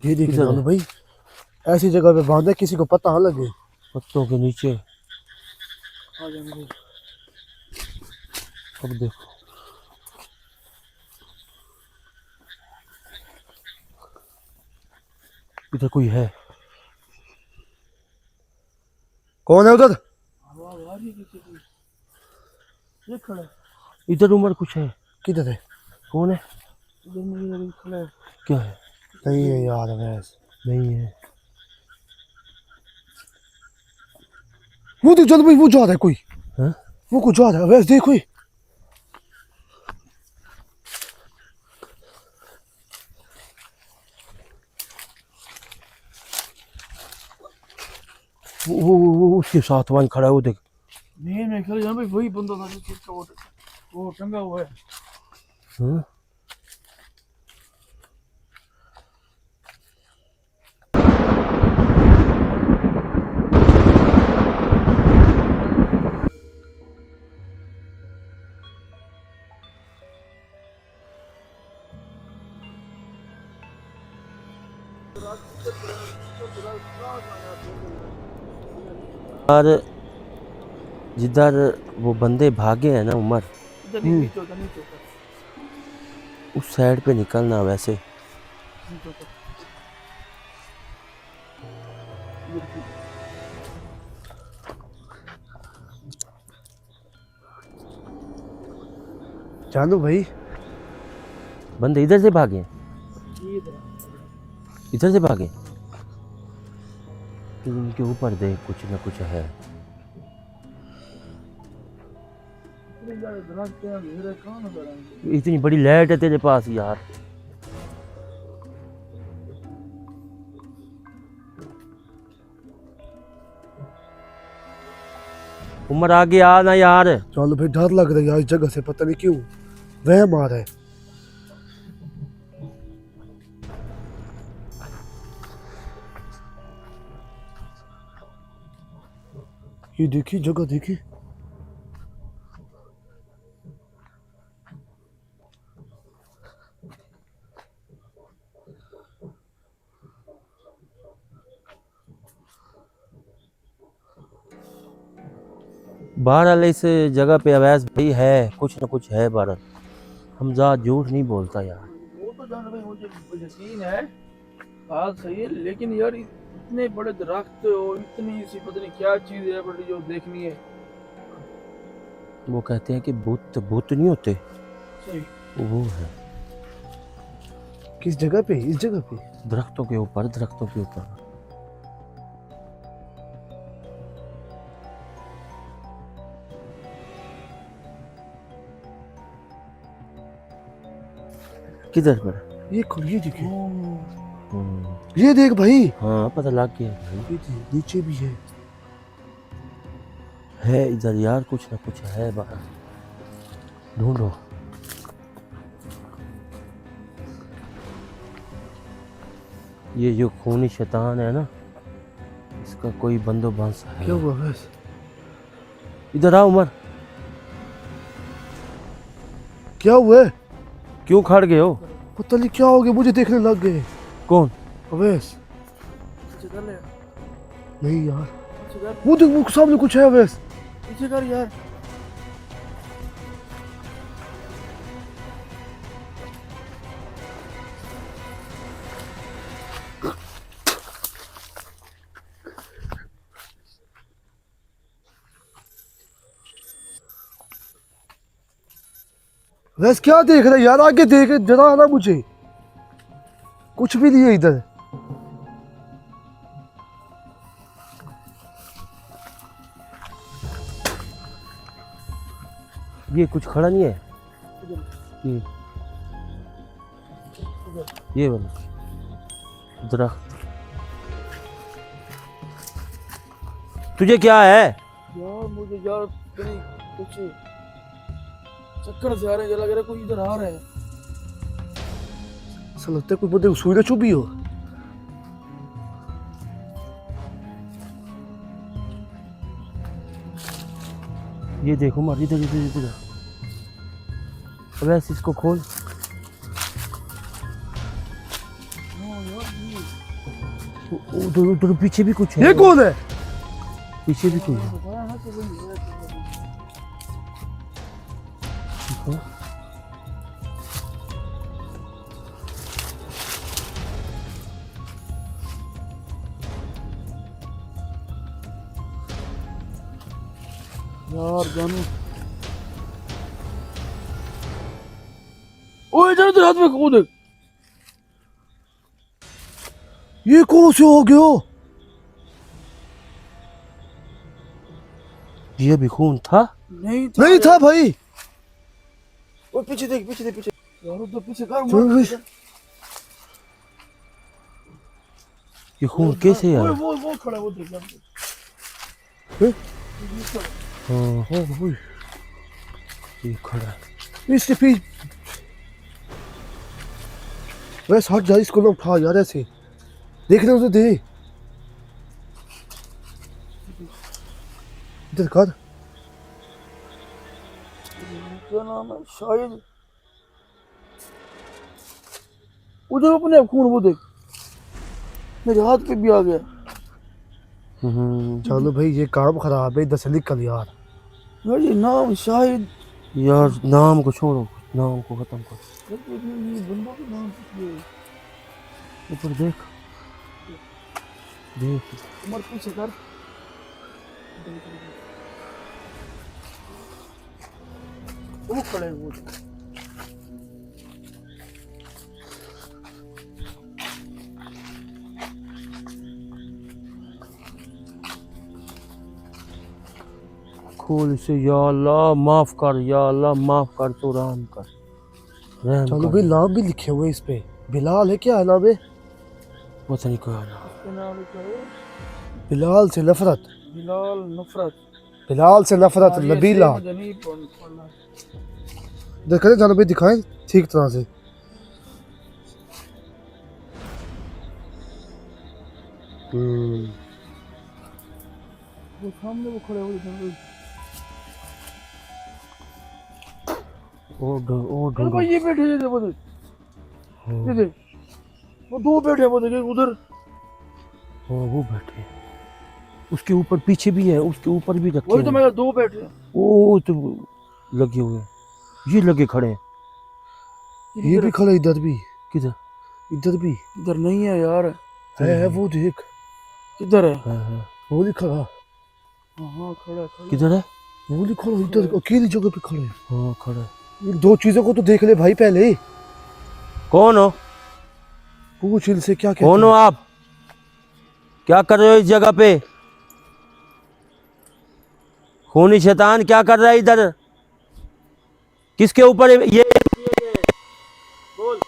ये देखिए जानू भाई, ऐसी जगह पे बांधा किसी को पता ना लगे। पत्तों के नीचे। आ जाएंगे। अब देखो इधर कोई है। कौन है उधर? ये खड़ा है इधर। उमर कुछ है। किधर है? कौन है? इधर मुझे खड़ा है। क्या है? नहीं है यार, वैस नहीं है। वो देख जानू भाई, वो जा रहा है कोई। हाँ? वो कुछ जा रहा है वैस, देखो ही। वो उसके साथ वहीं खड़ा है वो देख। नहीं मैं ख्याल जानू भाई वही बंदा था जिसका वो टंगा हुआ है। हाँ? और जिधर वो बंदे भागे हैं ना उमर, उस साइड पे निकलना वैसे। जानू भाई बंदे इधर से भागे। इधर से भागे। तो उनके ऊपर देख कुछ ना कुछ है। इतनी बड़ी लाइट है तेरे पास यार। उमर आगे आ ना यार। चलो भाई, डर लग रहा है यार इस जगह से, पता नहीं क्यों वहम आ रहा है। ये देखिए जगह देखिए। बहरहाल इस जगह पे अवैस भाई है, कुछ ना कुछ है बहरहाल। हमजा झूठ नहीं बोलता यार। वो तो जान भाई मुझे यकीन है, बात सही है, लेकिन यार इतने बड़े दरख्त और इतनी सी पता नहीं क्या चीज है बड़ी जो देखनी है। वो कहते हैं कि भूत भूत नहीं होते, सही। वो है किस जगह पे? इस जगह पे दरख्तों के ऊपर, दरख्तों के ऊपर। किधर पर? ये देखिए। ये देख भाई। हाँ पता लग गया भाई। नीचे भी है इधर यार, कुछ ना कुछ है बाहर। ढूंढो। ये जो खूनी शैतान है ना, इसका कोई बंदोबस्त है। क्या हुआ बस? इधर आओ उमर। क्या हुआ? क्यों खड़ गए हो? पता नहीं क्या हो गया, मुझे देखने लग गए। कौन? अवैस। नहीं यार, वो देख वो सामने कुछ है अवैस। पीछे कर यार। वैस क्या देख रहा है यार? आगे देख, जरा आना मुझे। कुछ भी नहीं है इधर। ये कुछ खड़ा नहीं है। ये वाला दरख्त। तुझे क्या है यार? मुझे यार कुछ चक्कर से आ रहे हैं, लग रहा है कोई इधर आ रहा है। ऐसा लगता है कोई बंदे को सुई ना चुभी हो। ये देखो मर, इधर इधर इधर। वैसे इसको खोल। हाँ यार उधर उधर पीछे भी कुछ है। ये कौन है? पीछे भी कुछ है। बताया ना कि वही है। यार जानू, ओए इधर इधर हाथ में कूद। ये कौन से हो गयो? ये भी खून था। नहीं था नहीं था यार। भाई। ओ पीछे देख, पीछे देख, पीछे यार, उधर पीछे कर चल भाई। ये खून कैसे ओए यार? वो खड़ा है, वो देख यार। हैं? हाँ हाँ भाई, ये खड़ा है। इसके पीछे वैसे हट जा, इसको ना उठा यार ऐसे। देखने उसे दे। इधर कर। क्या नाम है शायद, उधर अपने खून वो देख, मेरे हाथ पे भी आ गया। चलो भाई, ये काम खराब है, इधर से निकल यार। यार ये नाम शायद, यार नाम को छोड़ो, नाम को खत्म करो। ये बंदा का नाम कुछ ये है। ऊपर देख, देख। उमर पीछे कर। वो खड़े हैं वो। खोल से, या अल्लाह माफ कर, या अल्लाह माफ कर, तो रहम कर, रहम चलो कर। भाई, नाम भी लिखे हुए इस पे। बिलाल है, क्या है नाम है? पता नहीं क्या नाम। उसका नाम क्या है? बिलाल से नफरत। बिलाल नफरत। बिलाल से नफरत, हाँ, ये नबीला। मुझे नहीं पढ़ना। देखा जानो भाई, दिखाएं ठीक तरह से। वो सामने वो खड़े हुए थे। ओ अरे भाई ये बैठे थे वो देख, ये देख, वो दो बैठे वो देख, उधर। हाँ वो बैठे, उसके ऊपर पीछे भी है, उसके ऊपर भी रखे वही तो हैं। मैं, दो बैठे हैं। ओ तो लगे हुए हैं, ये लगे खड़े हैं। ये भी खड़ा, इधर भी, किधर? इधर भी इधर नहीं है यार। है वो देख। किधर है? हाँ। वो लिखा है। हाँ खड़ा खड़ा। किधर है? वो लिखा है इधर, अकेली जगह पे खड़े हैं। हाँ खड़ा है। ये दो चीजों को तो देख ले भाई पहले। कौन हो? पूछ इनसे क्या कहते कौन हो हैं। आप? क्या कर रहे हो इस जगह पे? खूनी शैतान क्या कर रहा है इधर? किसके ऊपर ये बोल,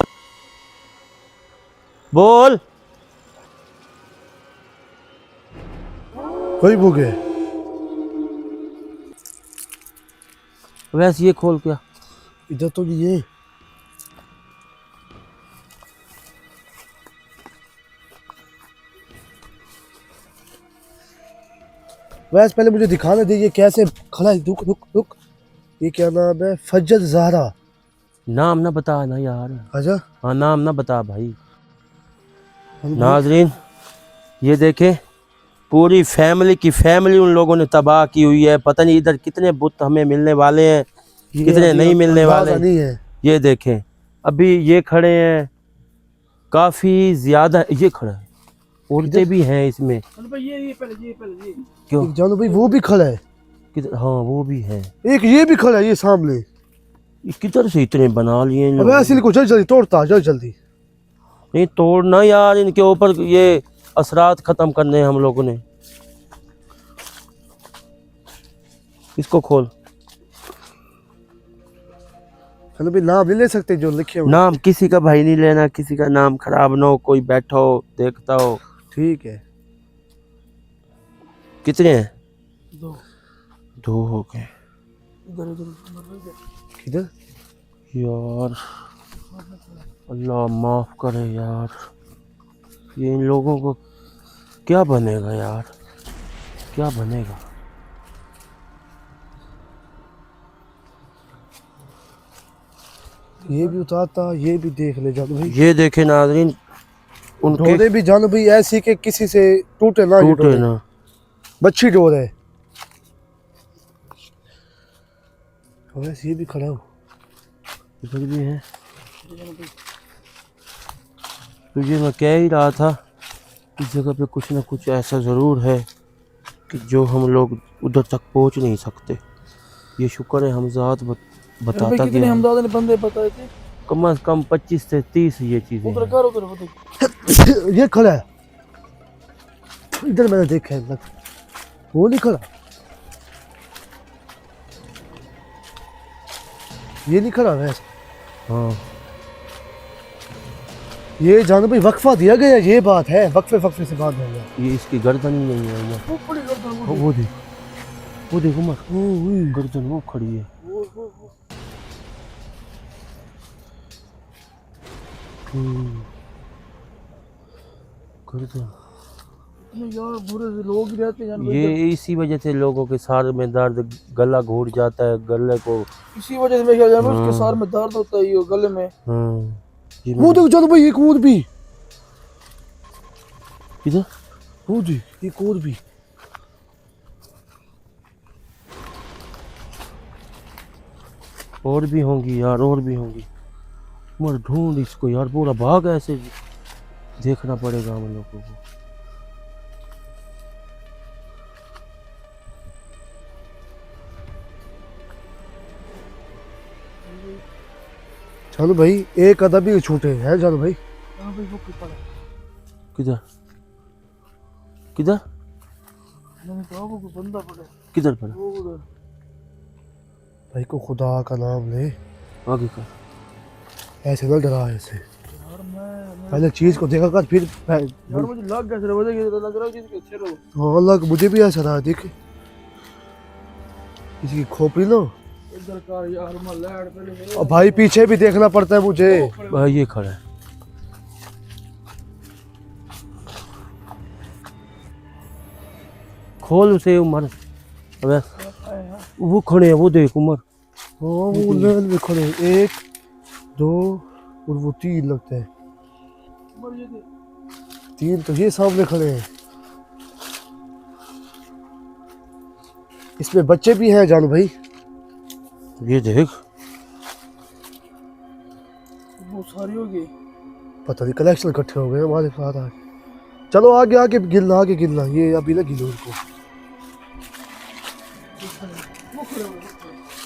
बोल। वही वो गए। वैसे ये खोल क्या? इधर तो नहीं है। वैसे पहले मुझे दिखाने दे, ये कैसे खड़ा है। रुक रुक रुक, ये क्या नाम है? फजल ज़हरा। नाम ना बता ना यार। अच्छा, हाँ नाम ना बता भाई। नाजरीन ये देखें, पूरी फैमिली की फैमिली उन लोगों ने तबाह की हुई है। पता नहीं इधर कितने बुत हमें मिलने वाले हैं, कितने नहीं मिलने वाले नहीं है। ये देखें, अभी ये खड़े हैं काफी ज्यादा, ये खड़ा है, औरतें भी हैं इसमें। अरे भाई ये पहले ये। क्यों? एक जानो भाई, वो भी खड़ा है। किधर? हाँ वो भी है। एक ये भी खड़ा है, ये सामने। ये किधर से इतने बना लिए इन अब लोगों ऐसे ने? को जल्दी जल्दी तोड़ता, जल्दी जल्दी। नहीं तोड़ना यार, इनके ऊपर ये असरात खत्म करने हैं हम लोगों ने। इसको खोल। चलो भाई, नाम नहीं ले सकते जो लिखे हुए। नाम किसी का भाई नहीं लेना, किसी का नाम खराब ना हो, कोई बैठा हो देखता हो। ठीक है। कितने हैं? दो। दो हो गए। इधर इधर किधर? यार अल्लाह माफ करे यार, ये इन लोगों को क्या बनेगा यार, क्या बनेगा? ये भी उतारता, ये भी देख ले जानो भाई। ये देखे नाजरीन, उनके डोरे भी जानो भाई ऐसी कि किसी से टूटे ना, ये टूटे डोरे। ना। बच्ची डोर है। वैसे ये भी खड़ा हो। इधर भी है। तुझे मैं कह ही रहा था इस जगह पे कुछ ना कुछ ऐसा ज़रूर है कि जो हम लोग उधर तक पहुंच नहीं सकते। ये शुक्र है हमजाद बताता कितने गया। हमदाद ने बंदे बताए थे? कम से कम 25 से 30 ये चीज़ें उधर हैं। कर उधर ये खड़ा है इधर, मैंने देखा है। वो नहीं खड़ा, ये नहीं खड़ा वैसे। हाँ ये जानो भाई वक्फा दिया गया, ये बात है, वक्फे वक्फे से बात है। ये इसकी गर्दन ही नहीं है उमर। वो बड़ी गर्दन हाँ, वो देख उमर, गर्दन वो खड़ी है। गर्दन यार बुरे से लोग ही रहते हैं ये इसी वजह से लोगों के सार में दर्द, गला घोट जाता है गले को। इसी वजह से मैं क्या जानूं उसके सार में दर्द होता है ये गले में। ये वो देखो जानो भाई, एक और भी इधर, वो देख, एक और भी। और भी होंगी यार, और भी होंगी। मर ढूंढ इसको यार, पूरा भाग ऐसे देखना पड़ेगा हम लोगों को। जानो भाई एक आधा भी छूटे है जानो भाई। हां भाई वो पड़ा किधर किधर मैंने कहा वो कोई बंदा पड़ा किधर पड़ा? वो उधर। भाई को खुदा का नाम ले, आगे का ऐसे ना डरा ऐसे। यार मैं पहले चीज को देखा कर फिर यार मुझे लग गया सर वजह के लग रहा है जिसके सिर हो। हाँ अल्लाह, मुझे भी ऐसा रहा। देख इसकी खोपड़ी लो। इधर का यार मैं लैड पहले मेरे और भाई पीछे भी देखना पड़ता है मुझे। भाई ये खड़ा है। खोल उसे उमर। अबे वो खड़े हैं, वो देख उमर। हाँ वो लाइन में खड़े हैं, 1 2 और वो 3 लगता है। मर ये दे 3 तो ये सामने खड़े हैं। इसमें बच्चे भी हैं जान भाई। ये देख, वो सारी हो गई। पता नहीं कलेक्शन इकट्ठे हो गए हमारे साथ आज। चलो आगे आगे गिनना, आगे गिनना, ये अभी ना गिनो इनको।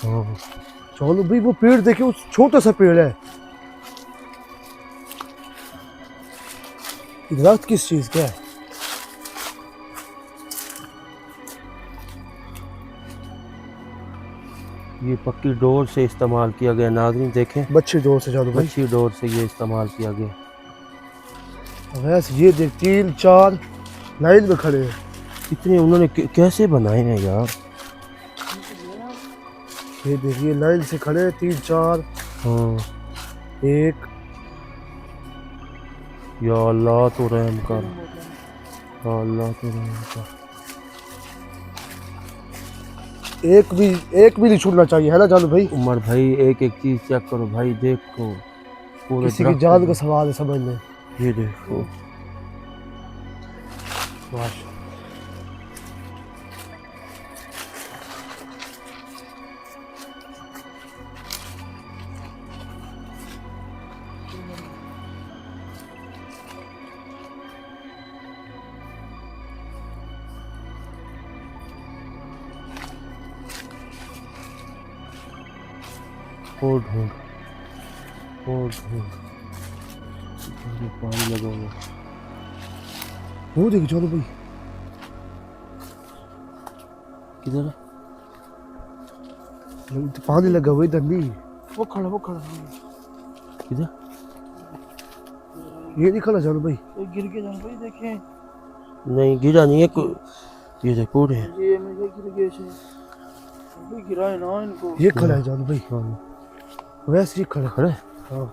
हाँ चलो भाई वो पेड़ देखिए, उस छोटा सा पेड़ है। दरख्त किस चीज का है? ये पक्की डोर से इस्तेमाल किया गया। नाज़रीन देखें, बच्चे जोर से जानो भाई। अच्छी डोर से ये इस्तेमाल किया गया। वैसे ये देख 3 4 लाइन में खड़े हैं। इतने उन्होंने कैसे बनाए हैं यार। ये देखिए लाइन से खड़े हैं 3 4 हाँ 1। या अल्लाह तो रहम कर, या अल्लाह तो रहम कर। एक भी नहीं छूटना चाहिए, है ना जानो भाई। उमर भाई एक एक चीज चेक करो भाई, देखो पूरे किसी की दरख्त जान का सवाल है, समझ लें। ये देखो। माशा और ढूंढ, और ढूंढ। ये पानी लगा हुआ। वो देखिए जानो भाई, किधर है? पानी लगा हुआ इधर नहीं। वो खड़ा किधर? ये नहीं खड़ा जानो भाई। ये गिर के जान भाई देखें नहीं गिरा नहीं है ये देख पूरे हैं। ये मैं गिर गए छे अभी गिराए ना इनको। ये खड़ा है जानो भाई, हाँ वैसे ही खड़ा। खड़ा है। हाँ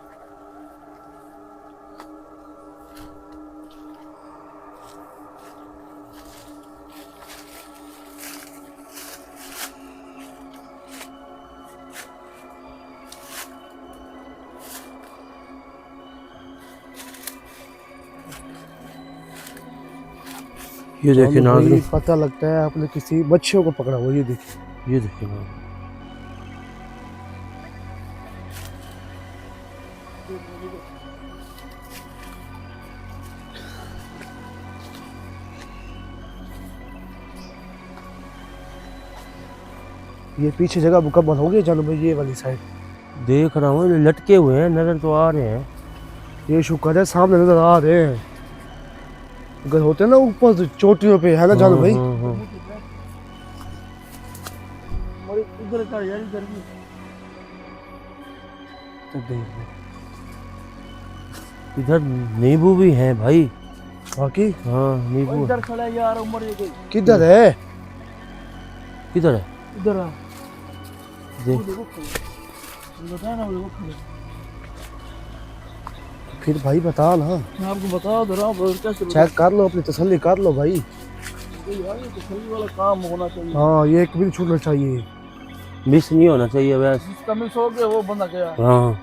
ये देखिए भाई, नाज़रीन, पता लगता है आपने किसी मच्छियों को पकड़ा हुआ। ये देखिए ये देखिए नाज़रीन। ये पीछे जगह मुकम्मल हो गई जानू भाई, ये वाली साइड। देख रहा हूँ, ये लटके हुए हैं, नजर तो आ रहे हैं। ये शुक्र है सामने नजर आ रहे हैं। अगर होते ना ऊपर चोटियों पे, है ना जानू भाई। हाँ। और इधर का यार, इधर भी तो देख लो। इधर नींबू भी हैं भाई। बाकी हाँ और नींबू। इधर खड़ा है यार, उमर ये कोई किधर है? किधर है? इधर आ, देख, वो देखो खड़ा, बता ना, वो देखो खड़ा। फिर भाई बता ना, मैं आपको बता दे रहा हूँ, और कैसे चेक कर लो, अपनी तसल्ली कर लो भाई। यार, ये तसल्ली वाला काम होना चाहिए। हाँ, ये एक भी नहीं छूटना चाहिए। मिस नहीं होना चाहिए वैसे। जिसका मिस हो गया वो बंदा गया। हाँ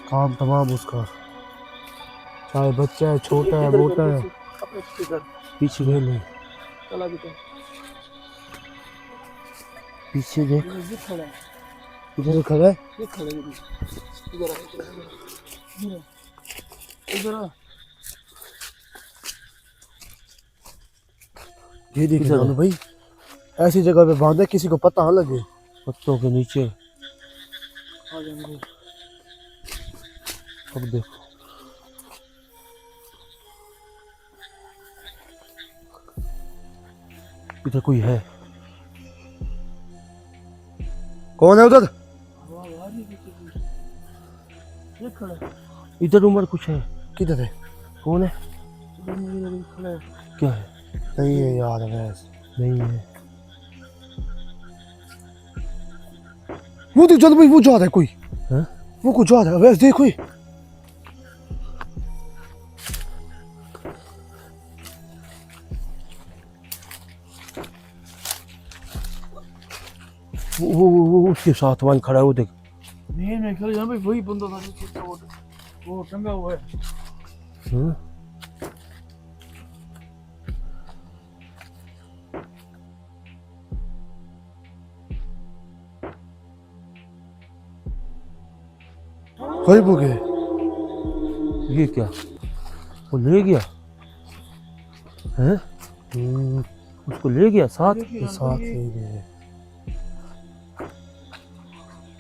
काम तमाम उसका, चाहे बच्चा है, छोटा है, इधर मोटा कर, है। अपने पीछे कर, पीछे गए ले, चला बेटा, पीछे देख। ये खड़ा है, इधर खड़ा है। ये खड़ा है, इधर आ, इधर आ, इधर आ। ये देखिए किधर है? जानू भाई, ऐसी जगह पे बांधे किसी को पता ना लगे। पत्तों के नीचे। आ जाएंगे। अब देखो, इधर कोई है। कौन है उधर? वाह यार, ये पीछे कोई, ये खड़ा है, इधर उमर कुछ है। किधर है? कौन है? इधर मेरे खड़ा है। क्या है? नहीं है यार, वैस नहीं है। वो देख जानू भाई, वो जा रहा है कोई। हाँ? वो कुछ जा रहा है वैस, देखो ये। वो उसके साथ वहीं खड़ा है, वो देख। नहीं मैं खेल यहाँ पे वही बंदा था जो चीज़ का वो टंगा हुआ है। हाँ? करीब हो गए। ये क्या? वो ले गया है? उसको ले गया साथ। ये साथ ले गए।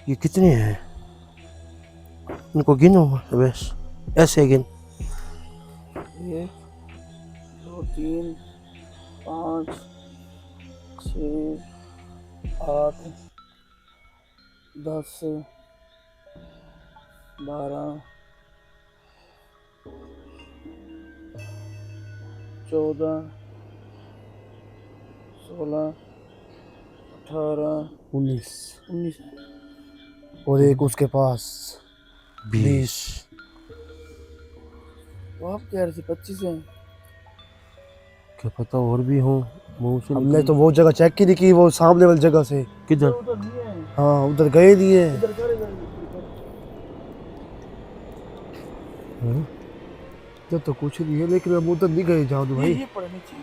ये कितने हैं? इनको गिनो बस, ऐसे गिन। 1 2 3 5 6 8 10 12 14 16 18 19 19 और एक उसके पास 20। वो आप कह रहे थे 25 हैं। क्या पता और भी हो, मुंह से हमने निकल। तो वो जगह चेक ही नहीं की, वो सामने वाली जगह से। किधर? उधर नहीं है, हाँ, उधर गए नहीं है। इधर कर, इधर हाँ? इधर तो कुछ नहीं है, लेकिन हम उधर नहीं गए जानू भाई। ये पड़े नीचे,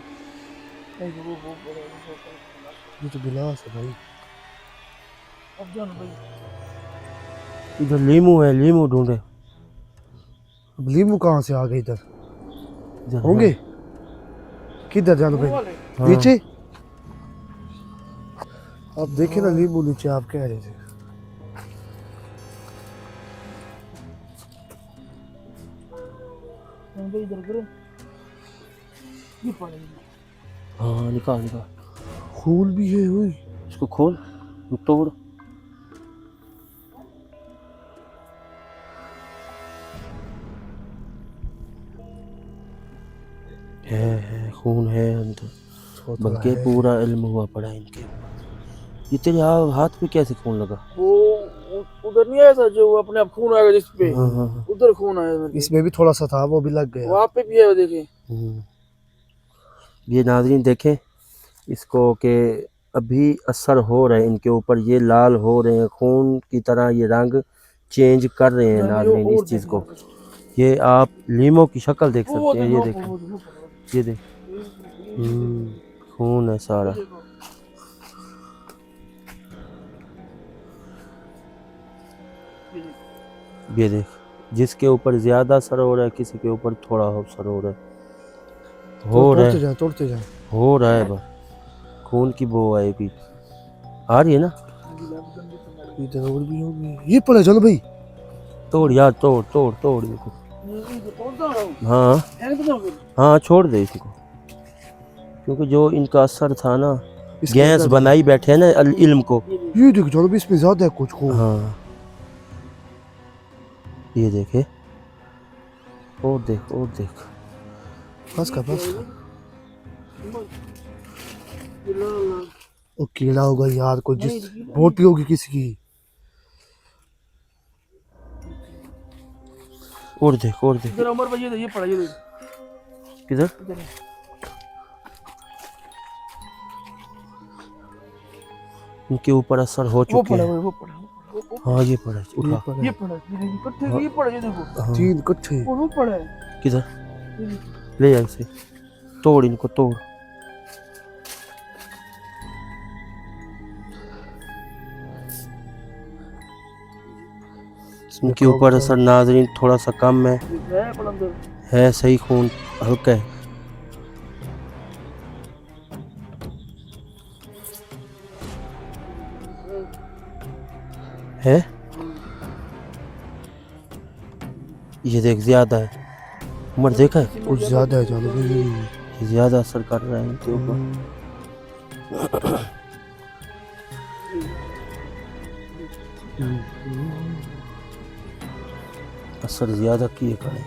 नहीं तो वो पड़े, वो पड़े। ये तो गिलास है भाई। अब जान भाई, इधर लीमू है, लीमू ढूंढे। अब लीमू कहाँ से आ गए इधर? इधर होंगे किधर जानू वो भाई? वाले हाँ। नीचे। आप देखे ना लीमू नीचे, आप कह रहे थे। भाई इधर करो, ये पड़े। हाँ निकाल निकाल, खून भी है वही। इसको खोल, तोड़। है खून है अंदर, बल्कि पूरा इल्म हुआ पड़ा है इनके। ये तेरे हाथ पे कैसे खून लगा? वो उधर नहीं आया था जो अपने आप खून आएगा जिस पे, हाँ हाँ हाँ। उधर खून आया मेरे इसमें भी थोड़ा सा था, वो भी लग गया। वहाँ पे भी है, देखे। ये नाज़रीन देखें इसको कि अभी असर हो रहे हैं इनके ऊपर, ये लाल हो रहे हैं, खून की तरह ये रंग चेंज कर रहे हैं नाज़रीन इस चीज़ को। ये आप लीमो की शक्ल देख सकते हैं। ये देखें, ये देख, खून है सारा। देखो ये देखो। ये देख, जिसके ऊपर ज्यादा असर हो रहा है, किसी के ऊपर थोड़ा असर हो रहा है। हो रहा है, तोड़ते जाए। हो रहा है बस। खून की बो आएगी, आ रही है ना। इधर और भी होगी। ये पड़ा, चलो भाई। तोड़ यार, तोड़ तोड़ तोड़ इसको। ये तोड़ता हूँ। हाँ फेंक दो फिर। हाँ, छोड़ दे इसको, क्योंकि जो इनका असर था ना, इसके गैस अंदर बनाई बैठे हैं ना इल्म को। ये देखो चलो भाई, इसमें ज्यादा है कुछ खून। हाँ, ये देखे, और देख और देख। बस का बस। ये ला ला। वो कीड़ा होगा यार, कोई जिस बोटी होगी किसी की। और देख और देख। इधर उमर भाई ये पड़ा ये देख। किधर? इधर है। इनके ऊपर असर हो वो चुके पड़ा हैं। वो पड़ा वो हाँ, ये पड़ा, उठा। ये पड़ा ये देखो इकट्ठे ये पड़ा ये देखो। हाँ, 3 इकट्ठे। वो पड़ा है। किधर? ये देखो। ले जा इसे, तोड़ इनको, तोड़। इनके ऊपर असर नाजरीन थोड़ा सा कम है। ये है पड़ा अंदर। है सही, खून हल्का है। है, ये देख ज्यादा है। उम्र देखा है, कुछ ज्यादा है चलो भाई। ये ज्यादा असर कर रहा है इनके ऊपर। असर ज्यादा किए करे।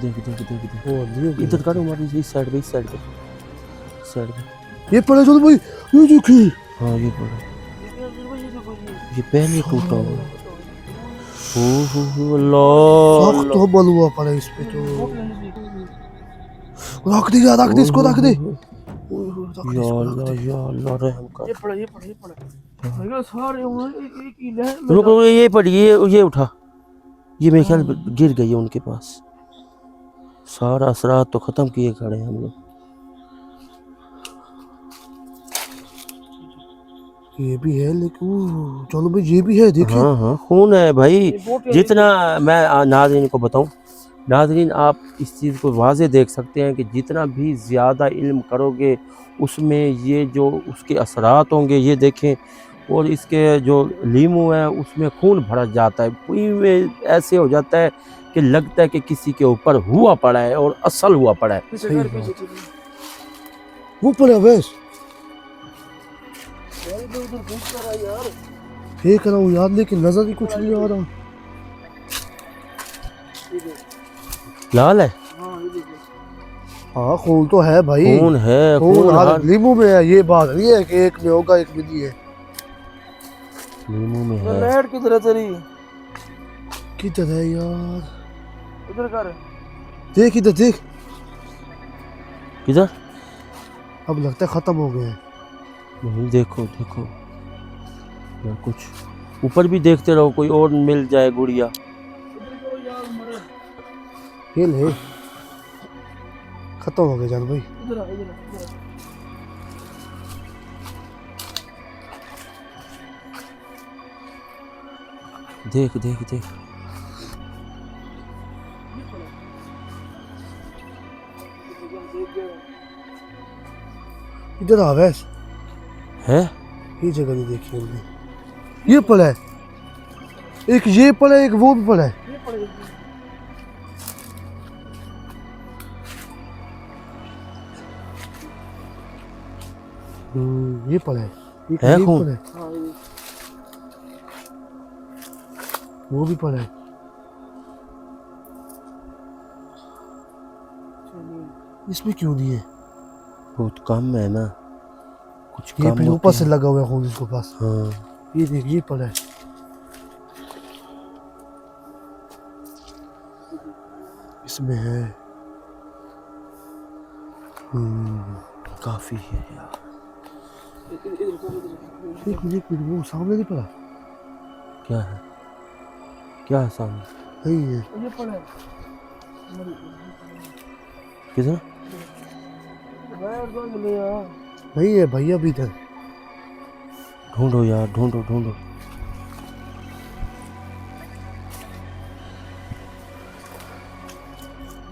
देख देख देख देख, वो नहीं इधर कर उमर, इस साइड पे, इस साइड पे, इस साइड पे। ये पड़ा चलो भाई, ये देखिए। हाँ, ये पड़ा, ये देखो ये पहले टूटा हुआ। हो लो सख्त तो बल हुआ पड़ा इस पे तो। रख दे यार, रख दे इसको, रख दे। या अल्लाह रहम कर। ये पड़ा ये पड़ा ये पड़ा। मेरे सारे एक ही लहर में। रुको, ये पड़ी, ये उठा। ये मेरे ख्याल गिर गई है उनके पास। सारा असरात तो खत्म किए खड़े हैं हम लोग। ये भी है लेकिन चलो भाई, ये भी है देखिए। हाँ हाँ, खून है भाई। ये बोट है। जितना मैं नाज़रीन को बताऊं, नाज़रीन आप इस चीज़ को वाज़े देख सकते हैं कि जितना भी ज़्यादा इल्म करोगे, उसमें ये जो उसके असरात होंगे ये देखें। और इसके जो लीमू है उसमें खून भर जाता है, पुई में ऐसे हो जाता है कि लगता है कि किसी के ऊपर हुआ पड़ा है और असल हुआ पड़ा है। पीछे सही कर, बात। पीछे कर। वो पड़ा वैस। यार इधर उधर घूमता रहा यार। फेंक रहा हूँ यार, लेकिन नजर ही कुछ नहीं आ रहा। ये देख। लाल है, हाँ ये देखो। हाँ खून तो है भाई। खून है, खून खून हर हर लीमू में है, ये बात नहीं है कि एक में होगा एक में नहीं है। लीमू में ये है। लहर किधर है तेरी? किधर है यार? इधर कर। देख इधर देख। किधर? अब लगता है खत्म हो गए हैं। नहीं, देखो देखो यार, कुछ ऊपर भी देखते रहो, कोई और मिल जाए गुड़िया। इधर करो यार मरे। ये ले, खत्म हो गए जान भाई। इधर आ इधर आ इधर आ। देख देख देख, इधर आ वैस। है। ये जगह नहीं देखी हमने। ये पड़ा है, एक ये पड़ा है, एक वो भी पड़ा है। ये पड़े। ये पड़ा है, एक है ये खून? पड़ा है, हाँ ये वो भी पड़ा है। इसमें क्यों नहीं है? बहुत कम है ना, कुछ ये कम फिर होती ऊपर से है। लगा हुआ है खून इसको पास। हाँ, ये देख, ये पड़ा है। इसमें है। काफी है यार। एक मिनट वो सामने नहीं पड़ा। क्या है, क्या है सामने? नहीं है। ये पड़ा है। किधर? बाहर तो ले यार। नहीं है भैया भी इधर। ढूंढो यार, ढूंढो ढूंढो।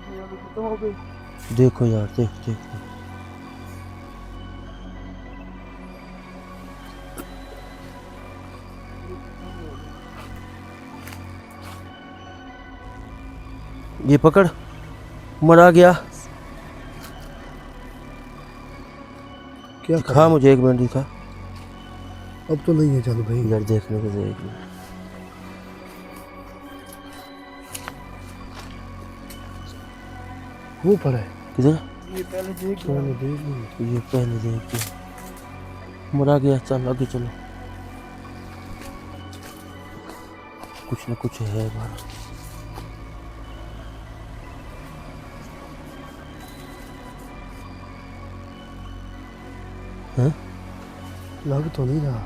ये तो खत्म हो गई। देखो यार, देख देख देख। ये पकड़, मरा गया। क्या दिखा मुझे, एक मिनट दिखा। अब तो नहीं है जानू भाई। यार देखने को दे एक मिनट। वो पर है। किधर? ये पहले देख लो। मैंने देख ली। ये पहले देख के मरा गया। चल आगे चलो, कुछ ना कुछ है बाहर। हाँ? लग तो नहीं रहा।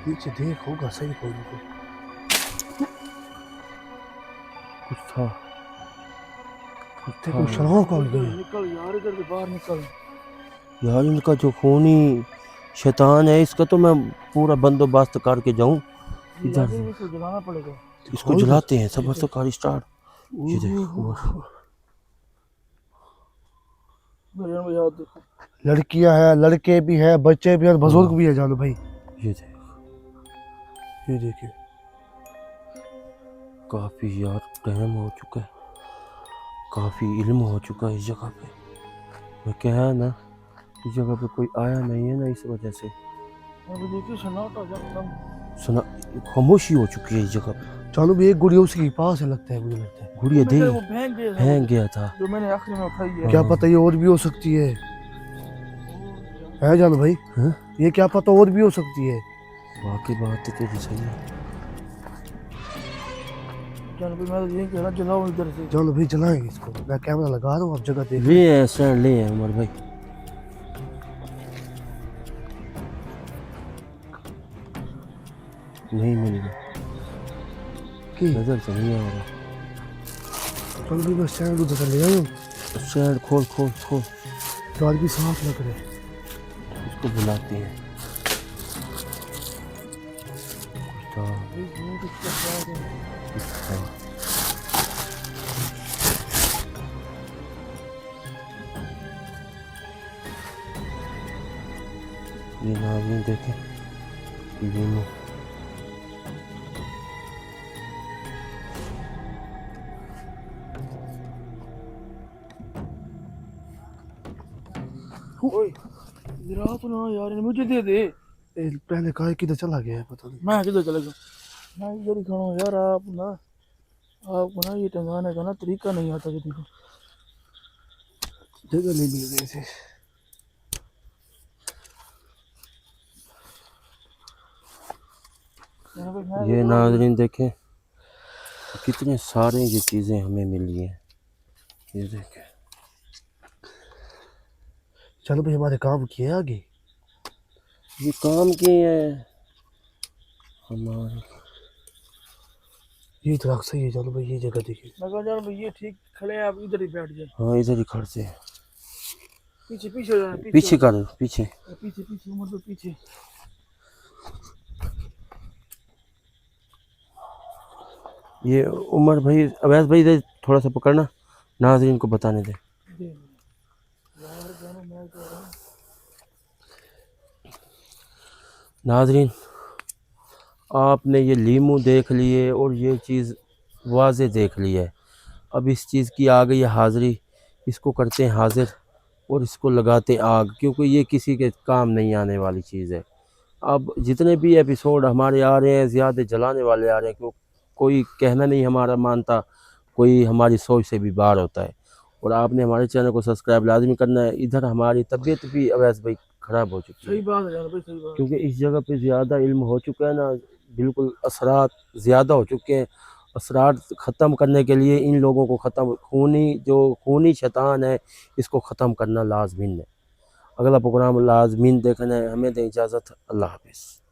नीचे देख, होगा सही कोई ना कोई। कुछ था, कुछ था। देखो शराब कौन गई। निकल यार, इधर से बाहर निकल। यार इनका जो खूनी शैतान है, इसका तो मैं पूरा बंदोबस्त करके जाऊं। इधर यार इसको जलाना पड़ेगा। इसको जलाते हैं सब। तो कार स्टार्ट। ये देखो, मेरे में याद देखो। लड़कियां हैं, लड़के भी हैं, बच्चे भी हैं, बुजुर्ग भी है जानू भाई। ये देख, ये देखिए। काफी यार टाइम हो चुका है, काफी इल्म हो चुका है इस जगह पे। मैं कह रहा ना, इस जगह पे कोई आया नहीं है ना, इस वजह से अभी देखिए सन्नाटा एकदम। सुना, खामोशी हो चुकी है इस जगह पे। जानू भी एक गुड़िया उसके पास है लगता है, मुझे लगता है। गुड़िया दे वो फेंक गया था, फेंक गया था। जो मैंने आखिरी में उठाई है। क्या पता ये और भी हो सकती है जानू भाई। हाँ? ये क्या पता और भी हो सकती है। बाकी बात तो तेरी सही है। जान भाई, मैं तो यही कह रहा, जलाओ इधर से। जानू भाई जलाएंगे इसको। मैं कैमरा लगा रहा हूँ, आप जगह देख। ले हैं स्टैंड, ले हैं उमर भाई। नहीं मिलेगा, कि नजर से नहीं आ रहा। चलो भाई मैं स्टैंड उधर से ले आऊँ। स्टैंड खोल खोल खोल। द्वार भी साफ लग रहे हैं। इसको बुलाते हैं। कुछ था। ये नाज़रीन देखें, टीवी में ओए गिरा तो ना यार, इन्हें मुझे दे दे। पहले कहा किधर चला गया है पता नहीं। मैं किधर चला गया? मैं इधर ही खड़ा हूँ यार। आपको ना ये टंगाने का ना तरीका नहीं आता। जो देखो जगह नहीं मिल रही थी। ये नाज़रीन देखें, कितने सारे ये चीज़ें हमें मिली हैं। ये देखें, चलो भाई हमारे काम किए आगे। ये काम किए हैं हमारे। ये दरख्त सही है। चलो भाई ये जगह देखिए। मैं कहा यार भाई ये ठीक खड़े हैं, आप इधर ही बैठ जाए। हाँ इधर ही खड़ते हैं। पीछे पीछे हो जाना, पीछे कर, पीछे। पीछे पीछे उमर पे पीछे। ये उमर भाई, अवैस भाई इधर थोड़ा सा पकड़ना, नाज़रीन को बताने दे। यार जानो मैं कह रहा हूँ। नाज़रीन, आपने ये लीमू देख लिए और ये चीज़ वाज़े देख ली है। अब इस चीज़ की आ गई है हाज़िरी। इसको करते हैं हाजिर और इसको लगाते आग, क्योंकि ये किसी के काम नहीं आने वाली चीज़ है। अब जितने भी एपिसोड हमारे आ रहे हैं, ज़्यादा जलाने वाले आ रहे हैं, क्योंकि कोई कहना नहीं हमारा मानता, कोई हमारी सोच से भी बाहर होता है। और आपने हमारे चैनल को सब्सक्राइब लाजमी करना है। इधर हमारी तबीयत भी अवैस भाई ख़राब हो चुकी है। सही बात है यार भाई, सही बात। क्योंकि इस जगह पे ज़्यादा इल्म हो चुका है ना, बिल्कुल असरात ज़्यादा हो चुके हैं। असरात ख़त्म करने के लिए इन लोगों को ख़त्म, खूनी शैतान है, इसको ख़त्म करना लाजमीन है। अगला प्रोग्राम लाजमीन देखना है। हमें दें इजाज़त। अल्लाह हाफ़िज़।